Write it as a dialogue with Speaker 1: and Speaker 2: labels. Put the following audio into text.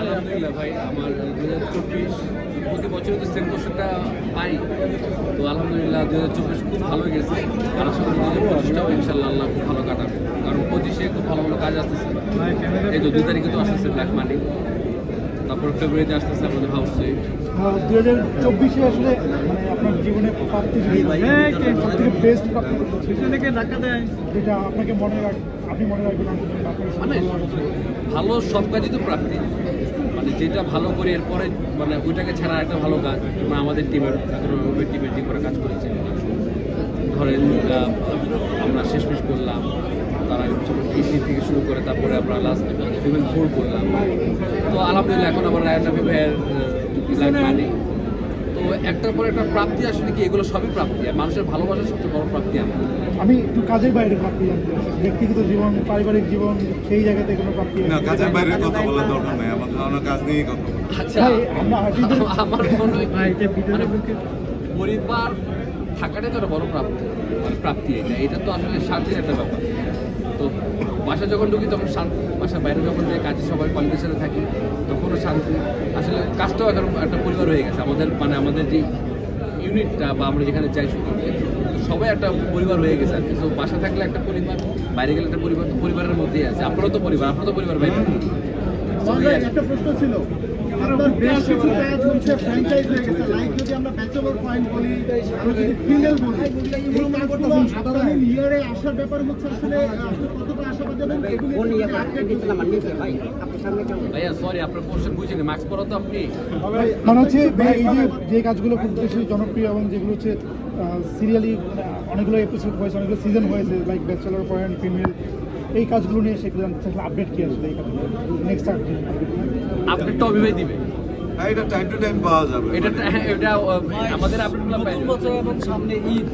Speaker 1: আলহামদুলিল্লাহ ভাই, আমার 2024 প্রতি বছর তো সেম কোশ্চেনটা পাই, তো আলহামদুলিল্লাহ 2024 খুব ভালো গেছে। আর আশা করি 2025টাও ইনশাল্লাহ আল্লাহ খুব ভালো কাটাবে, কারণ 25-এ খুব ভালো ভালো কাজ আসতেছে। এই তো 2 তারিখে তো আসতেছে ব্ল্যাক মানি, তারপর ফেব্রুয়ারিতে আসতেছে আমাদের হাউস সুইট।
Speaker 2: 2024-এ আসলে মানে আপনার জীবনে প্রাপ্তি বেস্ট প্রাপ্তি যেটা আপনাকে আপনি মনে রাখবেন
Speaker 1: মানে ভালো সব কাজই তো প্রাপ্তি, মানে যেটা ভালো করি এরপরে মানে ওইটাকে ছাড়া একটা ভালো কাজ। মানে আমাদের টিমের যে করে কাজ করেছে, ধরেন আমরা শেষমেশ করলাম, তারা ইসি থেকে শুরু করে তারপরে আমরা লাস্ট ইভেন 4 করলাম। তো আলহামদুলিল্লাহ এখন আবার রায়ন রাফি ভাইয়ের মানে তো একটার পর একটা প্রাপ্তি। আসলে কি এগুলো সবই প্রাপ্তি, আর মানুষের ভালোবাসার সবচেয়ে বড় প্রাপ্তি।
Speaker 2: আমি একটু কাজের বাইরে প্রাপ্তি জানতে, ব্যক্তিগত জীবন, পারিবারিক জীবন, সেই জায়গাতে কোনো প্রাপ্তি
Speaker 3: না, কাজের বাইরে কথা বলার দরকার নাই, আমাদের কাজ নিয়েই কথা বলি।
Speaker 1: আচ্ছা, আমার মনে হয় মানে পরিবার থাকাটাই তো একটা বড় প্রাপ্তি, মানে প্রাপ্তি এটা তো আসলে শান্তির একটা ব্যাপার। তো বাসা যখন ঢুকি তখন শান্তি, বাসার বাইরে যখন যাই কাজে সবাই কলিগের সাথে থাকি তখনও শান্তি। আসলে কাজটাও এখন একটা পরিবার হয়ে গেছে আমাদের, মানে আমাদের যে ইউনিটটা বা আমরা যেখানে যাই সবাই একটা পরিবার হয়ে গেছে আর কি। তো বাসা থাকলে একটা পরিবার, বাইরে গেলে একটা পরিবার, তো পরিবারের মধ্যেই আছে। আপনারও তো পরিবার, আপনার তো পরিবার বাইরে।
Speaker 2: একটা প্রশ্ন ছিল, আপনার বেশ কিছু কাজ হচ্ছে ফ্র্যাঞ্চাইজ হয়ে গেছে, লাইক যদি আমরা ব্যাচেলর পয়েন্ট বলি, আমরা যদি ফিমেল বলি, এই কাজগুলো আগামী ইয়ারে আসার ব্যাপার হচ্ছে আসলে কতটা আশাবাদী এবং
Speaker 1: ভাইয়া সরি, আপনার কোশ্চেন বুঝিনি, মাস্ক পরা তো আপনি
Speaker 2: মানে হচ্ছে এই যে কাজগুলো খুব বেশি জনপ্রিয় এবং যেগুলো হচ্ছে সিরিয়ালি অনেকগুলো এপিসোড হয়েছে, অনেকগুলো সিজন হয়েছে, লাইক ব্যাচেলর পয়েন্ট, ফিমেল, এই কাজগুলো নিয়ে সেগুলো আপডেট কি আসলে এই কাজগুলো নেক্সট
Speaker 1: আপডেটটা অভিভাবক দিবে।
Speaker 3: এটা টাইম টু টাইম পাওয়া যাবে,
Speaker 1: এটা আমাদের আপডেটগুলো পাই।
Speaker 4: এবং সামনে ঈদ।